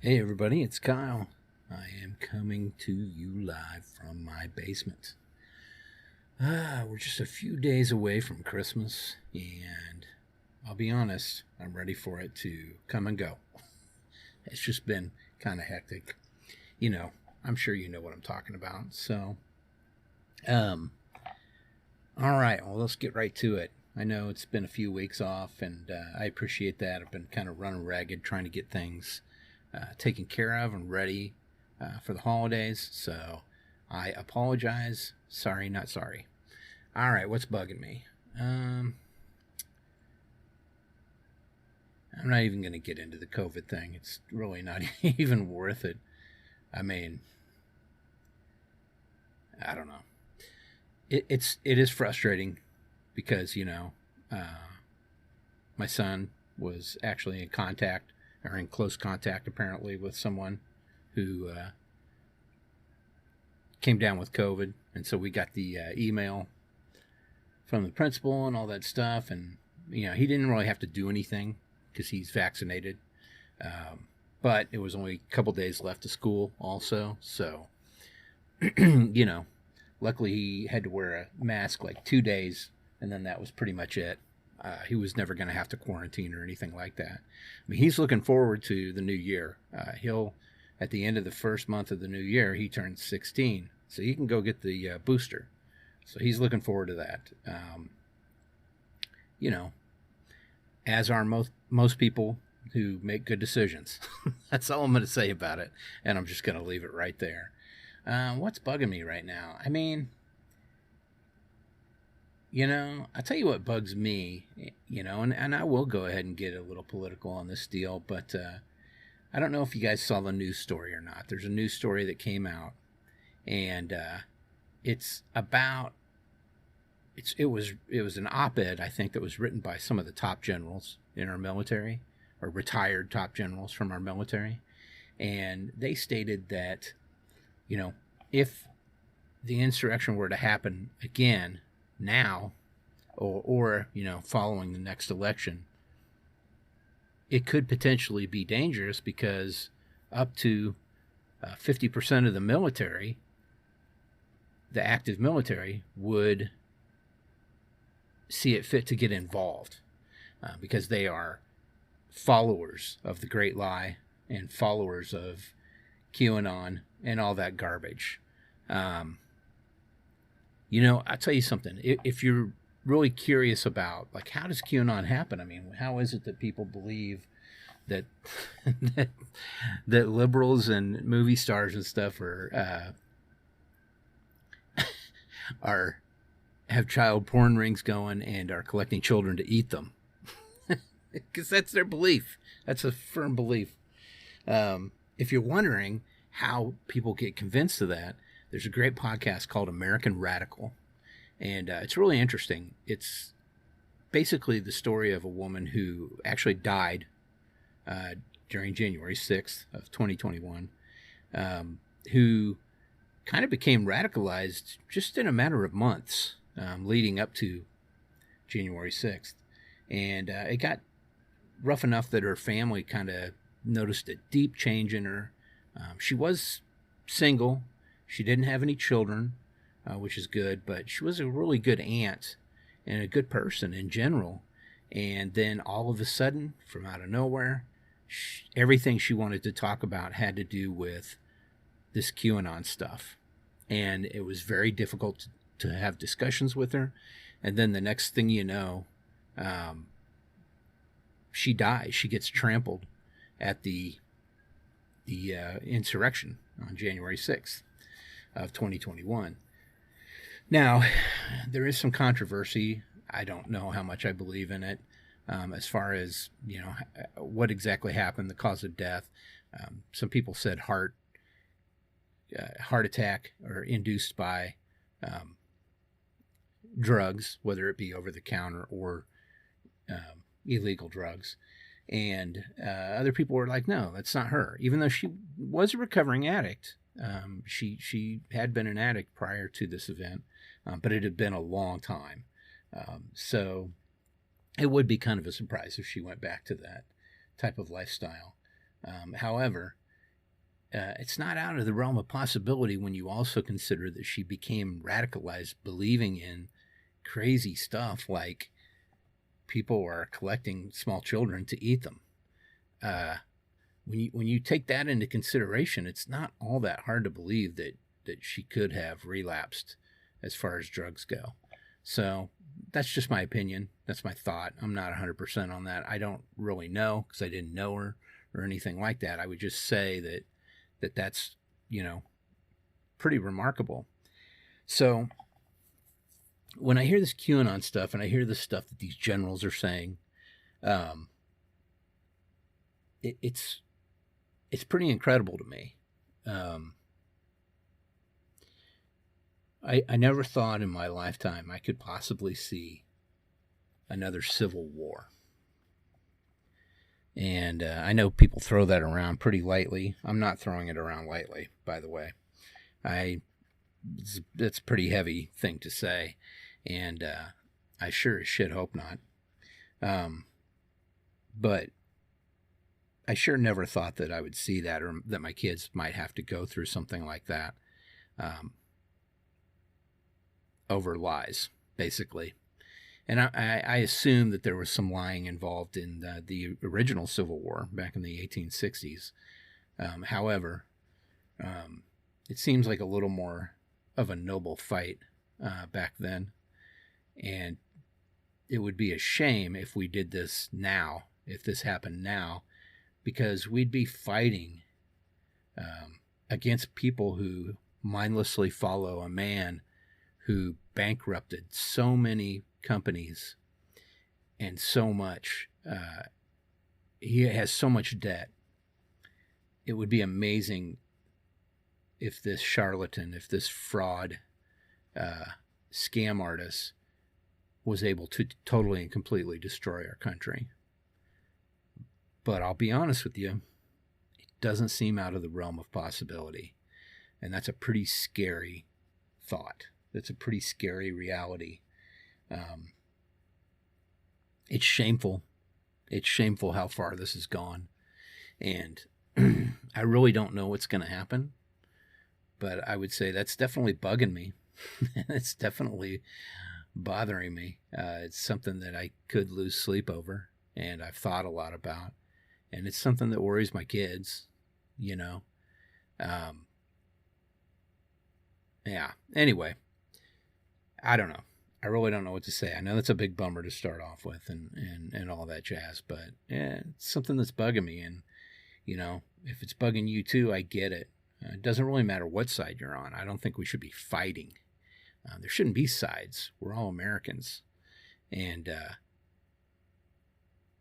Hey everybody, it's Kyle. I am coming to you live from my basement. We're just a few days away from Christmas, and I'll be honest, I'm ready for it to come and go. It's just been kind of hectic. You know, I'm sure you know what I'm talking about. So, um, all right, well, let's get right to it. I know it's been a few weeks off, and I appreciate that. I've been kind of running ragged trying to get things taken care of and ready for the holidays. So I apologize. Sorry, not sorry. All right, what's bugging me? I'm not even going to get into the COVID thing. It's really not even worth it. I mean, I don't know. It is frustrating because my son was actually in contact or in close contact apparently with someone who came down with COVID, and so we got the email from the principal and all that stuff, and he didn't really have to do anything because he's vaccinated, but it was only a couple days left of school also, so luckily he had to wear a mask like 2 days, and then that was pretty much it. He was never going to have to quarantine or anything like that. I mean, he's looking forward to the new year. He'll, at the end of the first month of the new year, he turns 16, so he can go get the booster. So he's looking forward to that. As are most people who make good decisions. That's all I'm going to say about it, and I'm just going to leave it right there. What's bugging me right now? I mean, I tell you what bugs me, and I will go ahead and get a little political on this deal, but I don't know if you guys saw the news story or not. There's a news story that came out, and it's about it was an op-ed, I think, that was written by some of the top generals in our military, or retired top generals from our military, and they stated that if the insurrection were to happen again now, or following the next election, it could potentially be dangerous because up to 50% of the military, the active military, would see it fit to get involved because they are followers of the Great Lie and followers of QAnon and all that garbage. I'll tell you something. If you're really curious about, like, how does QAnon happen? I mean, how is it that people believe that that liberals and movie stars and stuff are have child porn rings going and are collecting children to eat them? Because that's their belief. That's a firm belief. If you're wondering how people get convinced of that, there's a great podcast called American Radical, and it's really interesting. It's basically the story of a woman who actually died during January 6th of 2021, who kind of became radicalized just in a matter of months leading up to January 6th. And it got rough enough that her family kind of noticed a deep change in her. She was single. She didn't have any children, which is good, but she was a really good aunt and a good person in general. And then all of a sudden, from out of nowhere, everything she wanted to talk about had to do with this QAnon stuff. And it was very difficult to have discussions with her. And then the next thing you know, she dies. She gets trampled at the insurrection on January 6th of 2021. Now, there is some controversy. I don't know how much I believe in it as far as, what exactly happened, the cause of death. Some people said heart attack or induced by drugs, whether it be over the counter or illegal drugs. And other people were like, no, that's not her. Even though she was a recovering addict. She had been an addict prior to this event, but it had been a long time. So it would be kind of a surprise if she went back to that type of lifestyle. However, it's not out of the realm of possibility when you also consider that she became radicalized, believing in crazy stuff like people are collecting small children to eat them. When you take that into consideration, it's not all that hard to believe that she could have relapsed as far as drugs go. So that's just my opinion. That's my thought. I'm not 100% on that. I don't really know because I didn't know her or anything like that. I would just say that's, pretty remarkable. So when I hear this QAnon stuff and I hear the stuff that these generals are saying, it's pretty incredible to me. I never thought in my lifetime I could possibly see another civil war. And I know people throw that around pretty lightly. I'm not throwing it around lightly, by the way. It's a pretty heavy thing to say. And I sure as shit hope not. But I sure never thought that I would see that or that my kids might have to go through something like that. Over lies, basically. And I assume that there was some lying involved in the original Civil War back in the 1860s. However, it seems like a little more of a noble fight back then. And it would be a shame if we did this now, if this happened now, because we'd be fighting against people who mindlessly follow a man who bankrupted so many companies and so much. He has so much debt. It would be amazing if this charlatan, if this fraud scam artist was able to totally and completely destroy our country. But I'll be honest with you, it doesn't seem out of the realm of possibility. And that's a pretty scary thought. That's a pretty scary reality. It's shameful. It's shameful how far this has gone. And I really don't know what's going to happen. But I would say that's definitely bugging me. It's definitely bothering me. It's something that I could lose sleep over. And I've thought a lot about. And it's something that worries my kids, Yeah. Anyway. I don't know. I really don't know what to say. I know that's a big bummer to start off with and all that jazz, but yeah, it's something that's bugging me. And, if it's bugging you too, I get it. It doesn't really matter what side you're on. I don't think we should be fighting. There shouldn't be sides. We're all Americans. And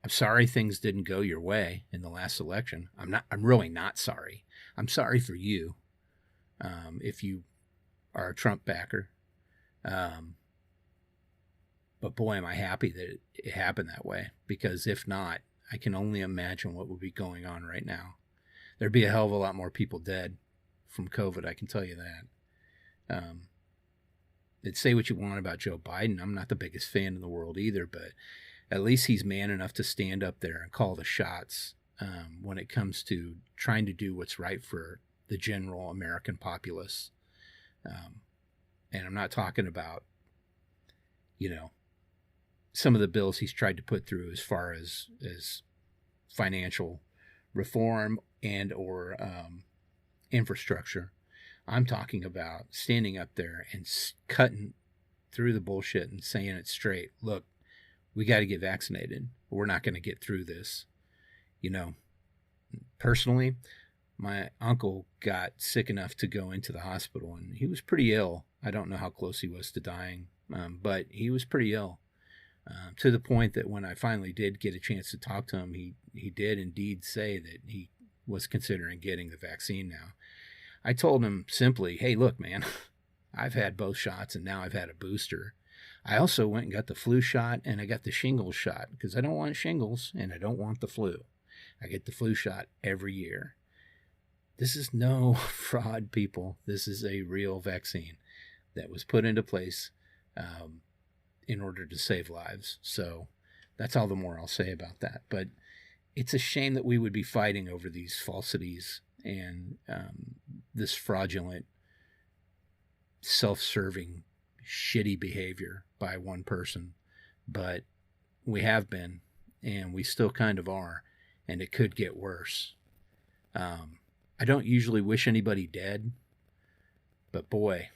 I'm sorry things didn't go your way in the last election. I'm really not sorry. I'm sorry for you if you are a Trump backer. But boy, am I happy that it happened that way, because if not, I can only imagine what would be going on right now. There'd be a hell of a lot more people dead from COVID, I can tell you that. Say what you want about Joe Biden. I'm not the biggest fan in the world either, but at least he's man enough to stand up there and call the shots when it comes to trying to do what's right for the general American populace. And I'm not talking about, some of the bills he's tried to put through as far as financial reform and or infrastructure. I'm talking about standing up there and cutting through the bullshit and saying it straight. Look, we got to get vaccinated. We're not going to get through this. Personally, my uncle got sick enough to go into the hospital, and he was pretty ill. I don't know how close he was to dying, but he was pretty ill. To the point that when I finally did get a chance to talk to him, he did indeed say that he was considering getting the vaccine now. I told him simply, hey, look, man, I've had both shots and now I've had a booster. I also went and got the flu shot and I got the shingles shot because I don't want shingles and I don't want the flu. I get the flu shot every year. This is no fraud, people. This is a real vaccine that was put into place in order to save lives. So That's all the more I'll say about that. But it's a shame that we would be fighting over these falsities and this fraudulent, self-serving, shitty behavior by one person. But we have been, and we still kind of are, and it could get worse. I don't usually wish anybody dead, but boy,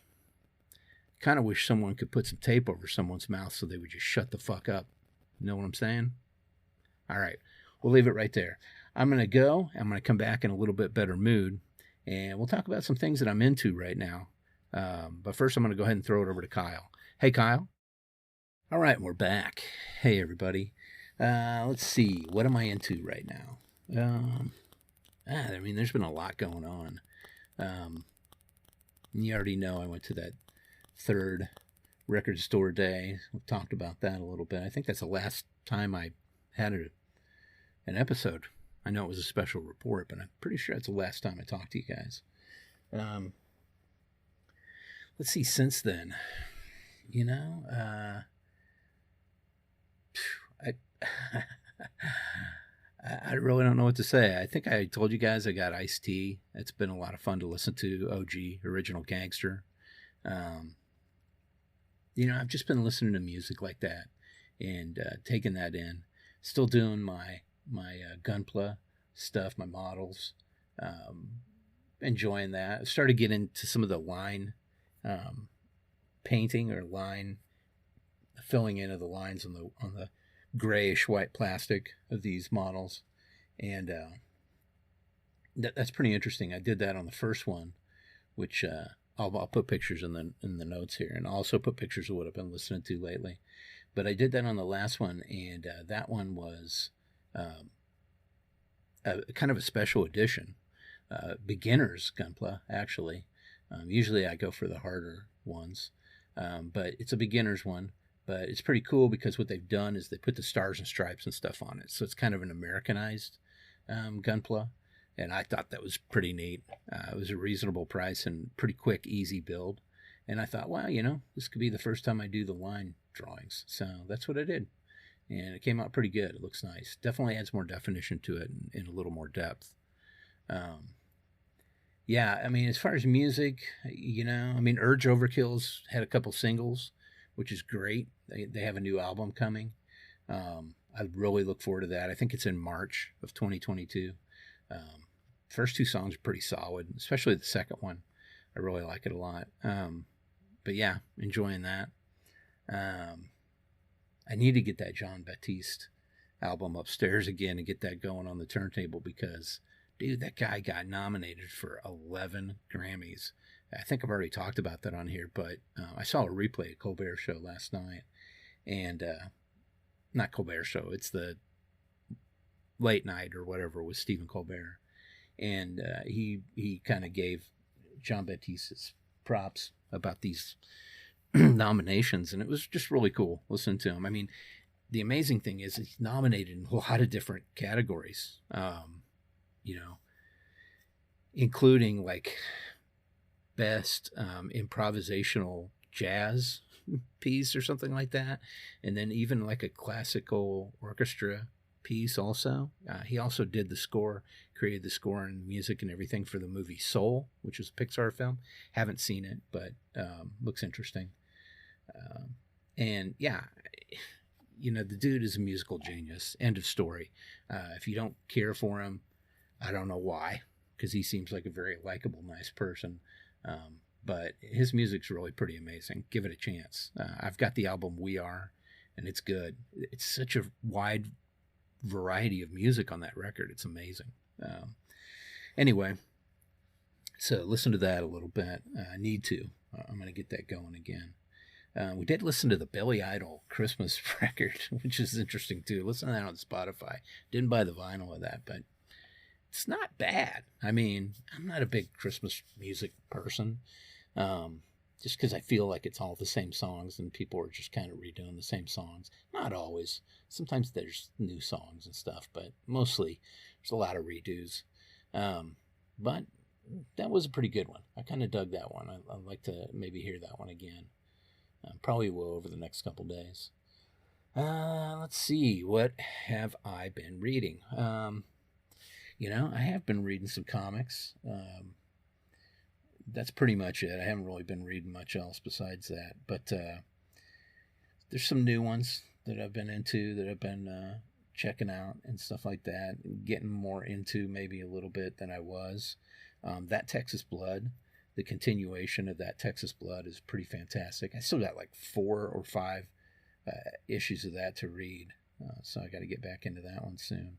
kind of wish someone could put some tape over someone's mouth so they would just shut the fuck up. You know what I'm saying? All right, we'll leave it right there. I'm going to go. I'm going to come back in a little bit better mood, and we'll talk about some things that I'm into right now. But first, I'm going to go ahead and throw it over to Kyle. Hey, Kyle. All right, we're back. Hey, everybody. Let's see. What am I into right now? I mean, there's been a lot going on. You already know I went to that third record store day. We've talked about that a little bit. I think that's the last time I had an episode. I know it was a special report, but I'm pretty sure that's the last time I talked to you guys. Let's see, since then, you know, I really don't know what to say. I think I told you guys I got Ice-T. It's been a lot of fun to listen to. OG, Original Gangster. I've just been listening to music like that and taking that in. Still doing my Gunpla stuff, my models. Enjoying that. I started getting into some of the line painting or line filling in of the lines on the grayish white plastic of these models, and that's pretty interesting. I did that on the first one, which I'll put pictures in the notes here, and I'll also put pictures of what I've been listening to lately. But I did that on the last one, and that one was a kind of a special edition, beginner's Gunpla actually. Usually I go for the harder ones, but it's a beginner's one. But it's pretty cool because what they've done is they put the stars and stripes and stuff on it. So it's kind of an Americanized Gunpla. And I thought that was pretty neat. It was a reasonable price and pretty quick, easy build. And I thought, wow, this could be the first time I do the line drawings. So that's what I did. And it came out pretty good. It looks nice. Definitely adds more definition to it and a little more depth. Yeah, I mean, as far as music, Urge Overkill's had a couple singles, which is great. They have a new album coming. I really look forward to that. I think it's in March of 2022. First two songs are pretty solid, especially the second one. I really like it a lot. But yeah, enjoying that. I need to get that John Baptiste album upstairs again and get that going on the turntable because, dude, that guy got nominated for 11 Grammys. I think I've already talked about that on here, but I saw a replay of Colbert Show last night. And not Colbert Show, it's the Late Night or whatever with Stephen Colbert. And he kind of gave John Baptiste his props about these nominations, and it was just really cool listening to him. I mean, the amazing thing is he's nominated in a lot of different categories, including like best improvisational jazz piece or something like that, and then even like a classical orchestra piece also. He also did the score, created the score and music and everything for the movie Soul, which was a Pixar film. Haven't seen it, but looks interesting. And yeah, the dude is a musical genius. End of story. If you don't care for him, I don't know why, because he seems like a very likable, nice person. But his music's really pretty amazing. Give it a chance. I've got the album We Are, and it's good. It's such a wide variety of music on that record. It's amazing. Anyway, so listen to that a little bit. I need to. I'm going to get that going again. We did listen to the Billy Idol Christmas record, which is interesting too. Listen to that on Spotify. Didn't buy the vinyl of that, but it's not bad. I mean, I'm not a big Christmas music person, just because I feel like it's all the same songs and people are just kind of redoing the same songs. Not always. Sometimes there's new songs and stuff, but mostly there's a lot of redos. But that was a pretty good one. I kind of dug that one. I'd like to maybe hear that one again. Probably will over the next couple days. Let's see. What have I been reading? I have been reading some comics. That's pretty much it. I haven't really been reading much else besides that. But there's some new ones that I've been into that I've been checking out and stuff like that. Getting more into maybe a little bit than I was. That Texas Blood, the continuation of that Texas Blood is pretty fantastic. I still got like 4 or 5 issues of that to read. So I got to get back into that one soon.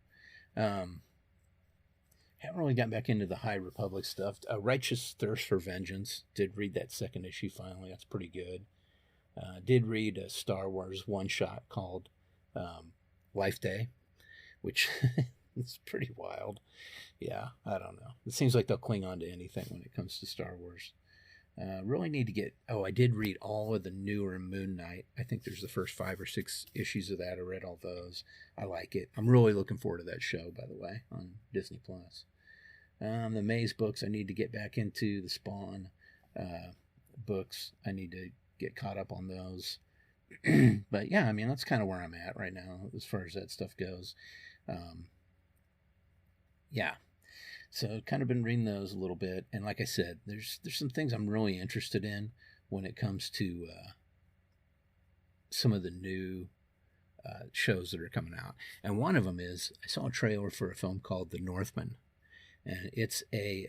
Haven't really gotten back into the High Republic stuff. Righteous Thirst for Vengeance. Did read that second issue finally. That's pretty good. Did read a Star Wars one-shot called Life Day, which is pretty wild. Yeah, I don't know. It seems like they'll cling on to anything when it comes to Star Wars. Really need to get... Oh, I did read all of the newer Moon Knight. I think there's the first 5 or 6 issues of that. I read all those. I like it. I'm really looking forward to that show, by the way, on Disney+. The Maze books, I need to get back into. The Spawn books, I need to get caught up on those. But yeah, I mean, that's kind of where I'm at right now as far as that stuff goes. Yeah. So kind of been reading those a little bit, and like I said, there's some things I'm really interested in when it comes to some of the new shows that are coming out. And one of them is I saw a trailer for a film called The Northman, and it's a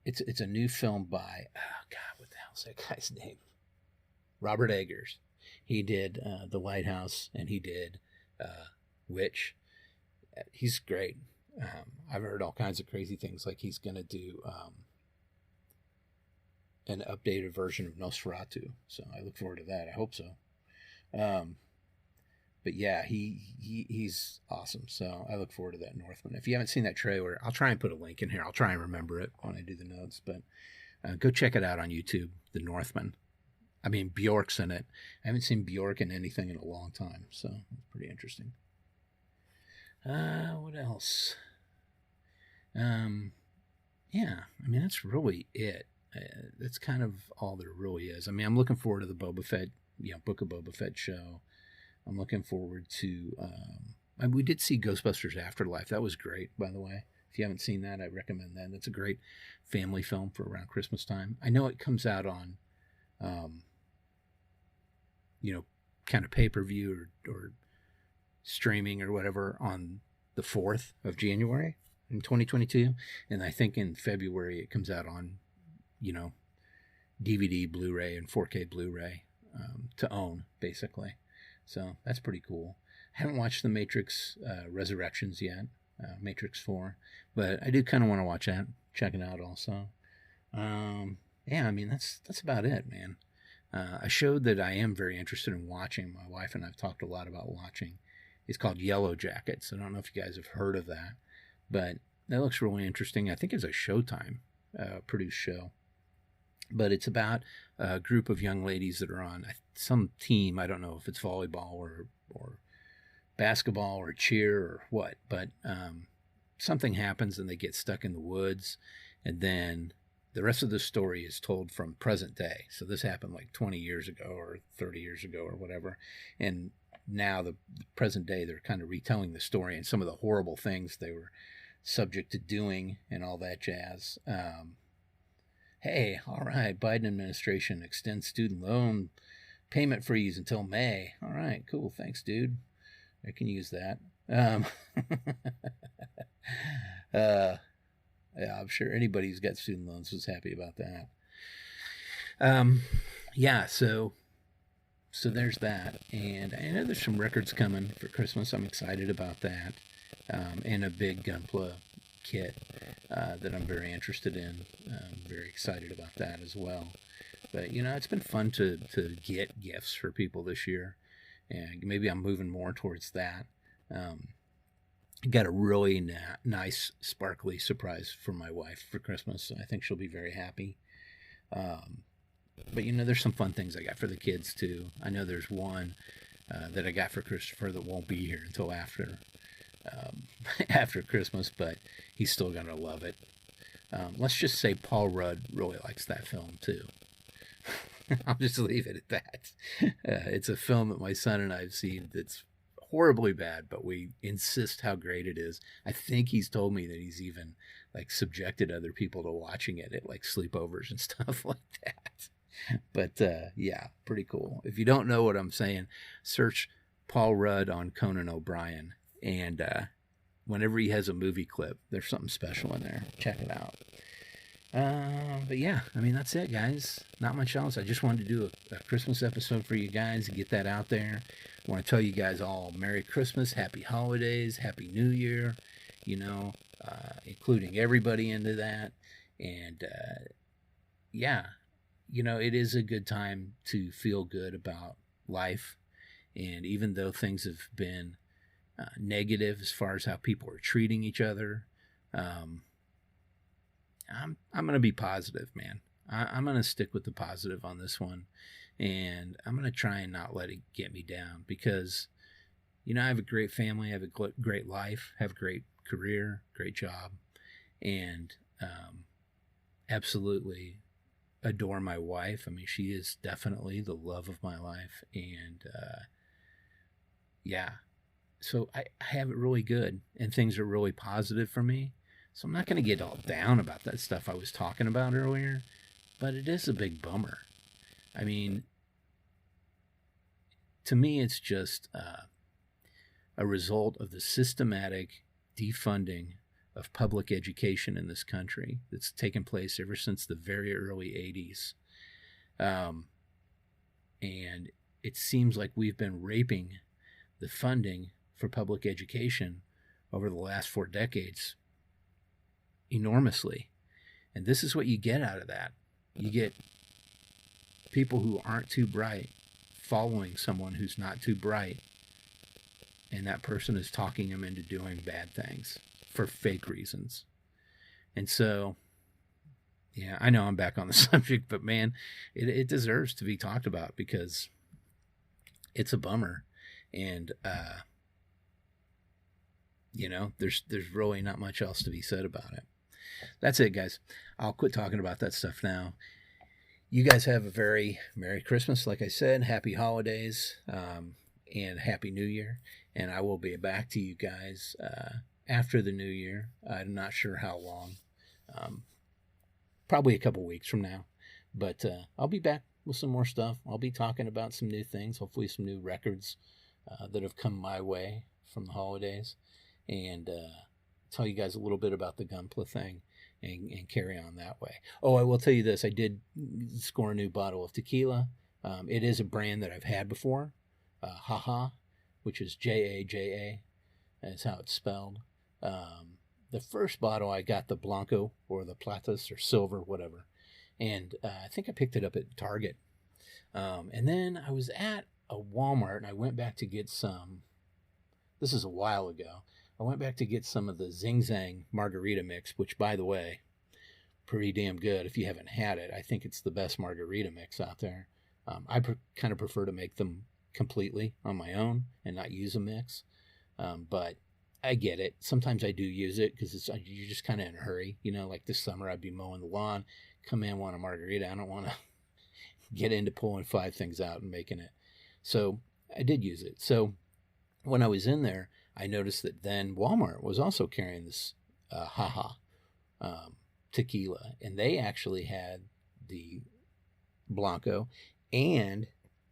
it's a new film by God, what the hell's that guy's name? Robert Eggers. He did The Lighthouse, and he did Witch. He's great. I've heard all kinds of crazy things, like he's going to do an updated version of Nosferatu. So I look forward to that. I hope so. But yeah, he's awesome. So I look forward to that Northman. If you haven't seen that trailer, I'll try and put a link in here. I'll try and remember it when I do the notes. But go check it out on YouTube, The Northman. I mean, Bjork's in it. I haven't seen Bjork in anything in a long time. So it's pretty interesting. What else? Yeah, I mean, that's really it. That's kind of all there really is. I mean, I'm looking forward to the Boba Fett, Book of Boba Fett show. I'm looking forward to, we did see Ghostbusters Afterlife. That was great, by the way. If you haven't seen that, I recommend that. That's a great family film for around Christmas time. I know it comes out on, kind of pay-per-view or streaming or whatever on the 4th of January in 2022, and I think in February it comes out on DVD, Blu-ray, and 4K Blu-ray to own, basically. So that's pretty cool. I haven't watched The Matrix Resurrections yet, Matrix 4, but I do kind of want to watch that, check it out also. Yeah, I mean, that's about it, man. A show that I am very interested in watching, my wife and I have talked a lot about watching, is called Yellow Jackets. I don't know if you guys have heard of that, but that looks really interesting. I think it's a Showtime produced show, but it's about a group of young ladies that are on some team. I don't know if it's volleyball or basketball or cheer or what, but something happens and they get stuck in the woods, and then the rest of the story is told from present day. So this happened like 20 years ago or 30 years ago or whatever, and now the present day they're kind of retelling the story and some of the horrible things they were subject to doing and all that jazz. Hey, all right, Biden administration extends student loan payment freeze until May. All right, cool, thanks, dude. I can use that. Yeah, I'm sure anybody who's got student loans was happy about that. Yeah, so there's that, and I know there's some records coming for Christmas. I'm excited about that, and a big Gunpla kit that I'm very interested in. I'm very excited about that as well. But it's been fun to get gifts for people this year, and maybe I'm moving more towards that. Got a really nice sparkly surprise for my wife for Christmas. I think she'll be very happy. But there's some fun things I got for the kids too. I know there's one that I got for Christopher that won't be here until after Christmas, but he's still gonna love it. Let's just say Paul Rudd really likes that film too. I'll just leave it at that. It's a film that my son and I have seen that's horribly bad, but we insist how great it is. I think he's told me that he's even like subjected other people to watching it at like sleepovers and stuff like that. But yeah, pretty cool. If you don't know what I'm saying, search Paul Rudd on Conan O'Brien, and whenever he has a movie clip, there's something special in there. Check it out. But yeah, I mean, that's it, guys. Not much else. I just wanted to do a Christmas episode for you guys and get that out there. I want to tell you guys all Merry Christmas, Happy Holidays, Happy New Year, you know, including everybody into that. And yeah, you know, it is a good time to feel good about life. And even though things have been negative as far as how people are treating each other, I'm going to be positive, man. I'm going to stick with the positive on this one. And I'm going to try and not let it get me down because, you know, I have a great family. I have a great life, have a great career, great job, and absolutely adore my wife. I mean, she is definitely the love of my life. And yeah, so I have it really good and things are really positive for me. So I'm not going to get all down about that stuff I was talking about earlier, but it is a big bummer. I mean, to me, it's just a result of the systematic defunding of public education in this country that's taken place ever since the very early 80s. And it seems like we've been raping the funding for public education over the last 4 decades enormously. And this is what you get out of that. You get people who aren't too bright following someone who's not too bright, and that person is talking them into doing bad things for fake reasons. And so, yeah, I know I'm back on the subject, but man, it deserves to be talked about because it's a bummer. And you know, there's really not much else to be said about it. That's it, guys. I'll quit talking about that stuff now. You guys have a very Merry Christmas, like I said, Happy Holidays, and Happy New Year. And I will be back to you guys after the New Year. I'm not sure how long. Probably a couple weeks from now. But I'll be back with some more stuff. I'll be talking about some new things, hopefully some new records that have come my way from the holidays. And tell you guys a little bit about the Gunpla thing and carry on that way. Oh, I will tell you this. I did score a new bottle of tequila. It is a brand that I've had before. Jaja, which is Jaja. That's how it's spelled. The first bottle I got the Blanco or the Platas or silver, whatever. And I think I picked it up at Target. And then I was at a Walmart and I went back to get some. This is a while ago. I went back to get some of the Zing Zang margarita mix, which, by the way, pretty damn good. If you haven't had it, I think it's the best margarita mix out there. I kind of prefer to make them completely on my own and not use a mix. But I get it. Sometimes I do use it because you're just kind of in a hurry. You know, like this summer I'd be mowing the lawn, come in, want a margarita. I don't want to get into pulling 5 things out and making it. So I did use it. So when I was in there, I noticed that then Walmart was also carrying this Jaja tequila, and they actually had the Blanco and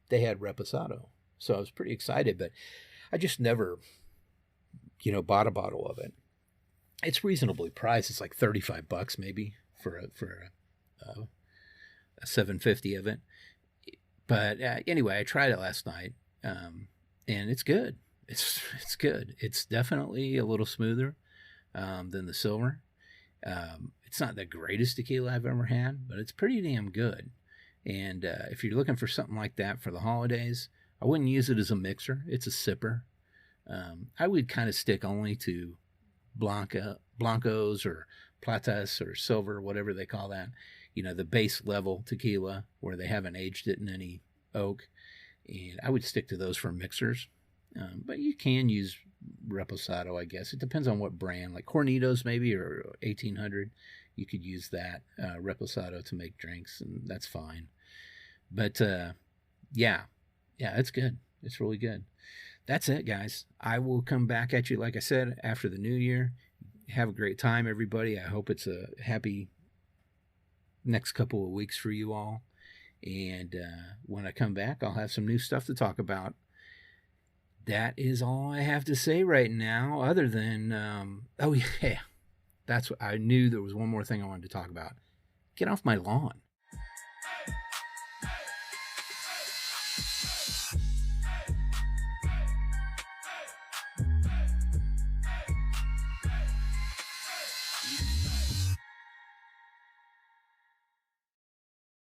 they had Reposado. So I was pretty excited, but I just never, bought a bottle of it. It's reasonably priced. It's like $35 maybe for a 750 of it. But anyway, I tried it last night, and it's good. It's good. It's definitely a little smoother than the silver. It's not the greatest tequila I've ever had, but it's pretty damn good. And if you're looking for something like that for the holidays, I wouldn't use it as a mixer. It's a sipper. I would kind of stick only to Blancos or Platas or silver, whatever they call that. The base level tequila where they haven't aged it in any oak. And I would stick to those for mixers. But you can use Reposado, I guess. It depends on what brand, like Cornitos maybe, or 1800. You could use that Reposado to make drinks, and that's fine. But yeah, it's good. It's really good. That's it, guys. I will come back at you, like I said, after the new year. Have a great time, everybody. I hope it's a happy next couple of weeks for you all. And when I come back, I'll have some new stuff to talk about. That is all I have to say right now, other than, oh, yeah, that's what I knew there was one more thing I wanted to talk about. Get off my lawn.